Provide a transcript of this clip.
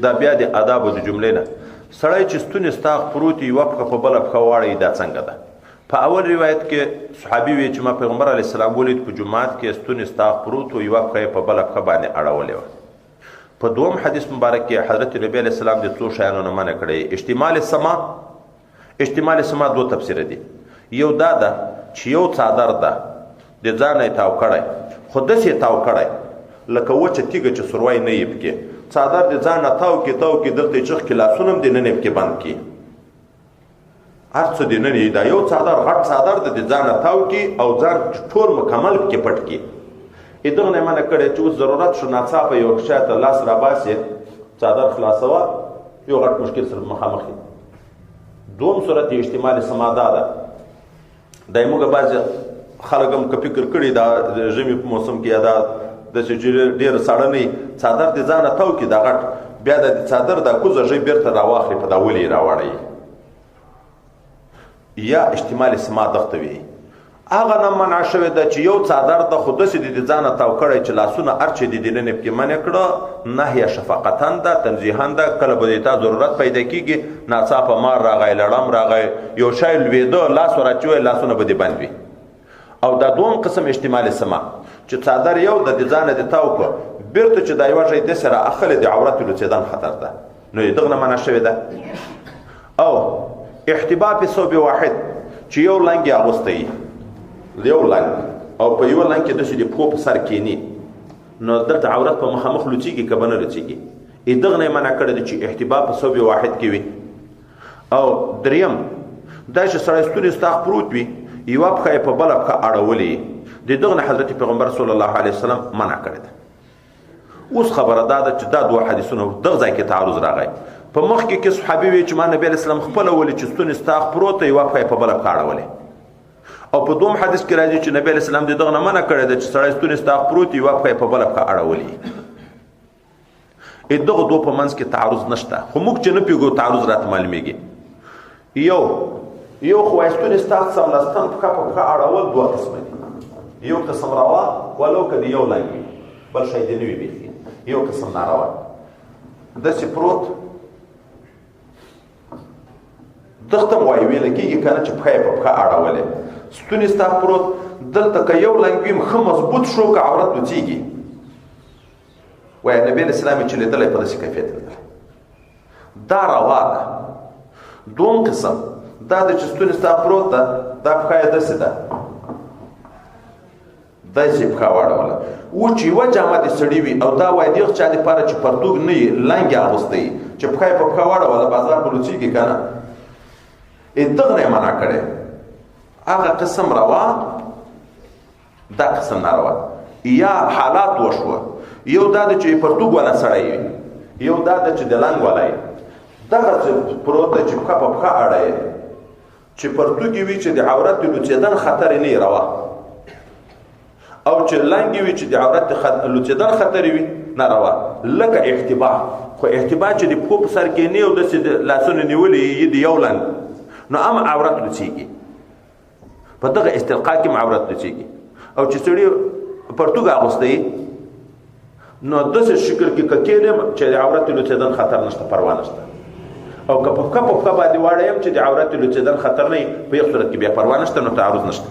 دا بیا د آدابو د جملې نه سړی چې ستونی ستا پروت وي یوه پښه په بله پښه واړوي دا څنګه ده؟ په اول روایت کې صحابي وی چې ما پیغمبر علیه السلام ولید په جومات کې ستونی ستا پروت و یوه پښه یې په بله پښه باندې اړولې وه. په دوم حدیث مبارک کې حضرت نبی علیه السلام د څو شیانو نه منع کړی. احتمال سما دوه تفسیره دي. یو دا ده چې یو څادر ده د ځانه یې تاو کړی خو داسې یې تاو کړی لکه وچه تیږه چې سروی نه یې پکې څادر د ځان نه تاو کې دلته یې چغ کې لاسونه هم د نن یې پکې بند کړي هر څه د نن یې دا یو څادر غټ څادر د ځان نه تاو کې او ځان ټول مکمل پکې پټ کړي. دغه نه یې منع کړی چې اوس ضرورت شو ناڅاپه یو شی ته لاس راباسې څادر خلاصوه یو غټ مشکل سره مخامخ یې. دوم صورت یې احتمال سما دا ده دا یې موږ بعضې خلک هم که فکر کړي دا د ژمي په موسم کې یا دا داسې چې ډېر ساړه نه وي څادر د ځانه تاو کړي دا غټ بیا د څادر دا کوزه ژۍ بېرته راواخلي په دا ولې یې راواړوي. یا احتمال سما دغته وي هغه نه منع شوې ده چې یو څادر ده خو داسې د ځانه تاو کړی چې لاسونه هر چې د دننه پکې منع کړه نهیه شفقتا ده تنزیها ده. کله به د تا ضرورت پیدا کېږي ناڅاپه مار راغی لړم راغی یو شی لوېده لاس ور اچوی لاسونه به دې بند وي. او دا دوم قسم احتمال سما چې څادر یو د ځانه د تاو کړه بیرته چې دا یوه شی داسې را اخلي د عورت لوڅېدن خطر ده نو دغه نه منع شوې ده. او احتباء په ثوب واحد چې یو لنګ یې اغوستی یو لنګ او په یو لنګ کې داسې د پښو په سر کښېني نو دلته عورت په مخامخ لوڅېږي که به نه لوڅېږي. دغه نه یې منع کړی ده چې احتباء په ثوب واحد کې وي. او دریم دا چې سړی ستونی ستا پروت وي یوه پښه یې په بله پښه اړولې د دغه نه حضرت پیغمبر صلی الله علیه وسلم منع کړی ده. اوس خبره دا ده چې دا دوه حدیثونه دغه ځای کې تعارض راغی. په مخکې کې صحابي وی چې ما نبي علیه السلام خپله ولي چې ستونی ستا پروت دی یوه پښه یې په بله پښه اړولې. او په دوم حدیث کې راځي چې نبی علیه السلام د دغه نه منع کړی ده چې سړی ستونی ستا پروت یوه پښه یې په بله پښه اړولې. دغه دوه په منځ کې تعارض نشته خو موږ چې نه پوهېږو تعارض راته معلومېږي. یو خو وایي ستونی ستا څملاستن پښه په پښه اړول دوه قسمه دي. یو قسم روا ولو که د یو لنګ وي بل شی دې نه وي بیخي یو قسم ناروا داسې پروت دغته م وایي ویله کېږي که نه چې پښه یې په پښه اړولې. ستونی ستا پروت دلته که یو لنګ وي ښه مضبوط شو که عورت لوڅېږي وایي نبي علیه السلام یې چې لیدلی په داسې کیفیت لیدلی دا روا ده. دوم قسم دا ده چې ستونی ستا پروت ده دا پښه یې داسې ده داسې پښه واړوله و چې یوه جامه دې سړي وي او دا وایي دغه چا دپاره چې پرتوګ نه وي لنګ یې اغوستی چې پښه یې په پښه واړوله بازار به لوڅېږي که نه دغه نه یې منع کړی. هغه قسم روا دا قسم ناروا. یا حالات وشوه یو دا ده چې پرتوګ والا سړی وي یو دا ده چې د لنګ والا یې دغسې پروت ده چې پښه په پښه اړه یې چې پرتوګ وي چې د عورت د لوڅېدن خطر یې نه وي روا او چې لنګ وي چې د عورت لوڅېدن خطر وي ناروا. لکه احتباء خو احتباء چې د پښو په سر کښېني او داسې لاسونه نیولي یي د یو لنګ نو هم عورت لوڅېږي په دغه استلقا کې هم عورت لوڅېږي. او چې سړي پرتوګ اغوستی نو داسې شکل کې که کښېنم چې د عورت لوڅېدن خطر نشته پروا نشته او که په پښه باندې واړیم چې د عورت لوڅېدن خطر نه وي په یو صورت کې بیا پروا نشته نو تعارض نشته.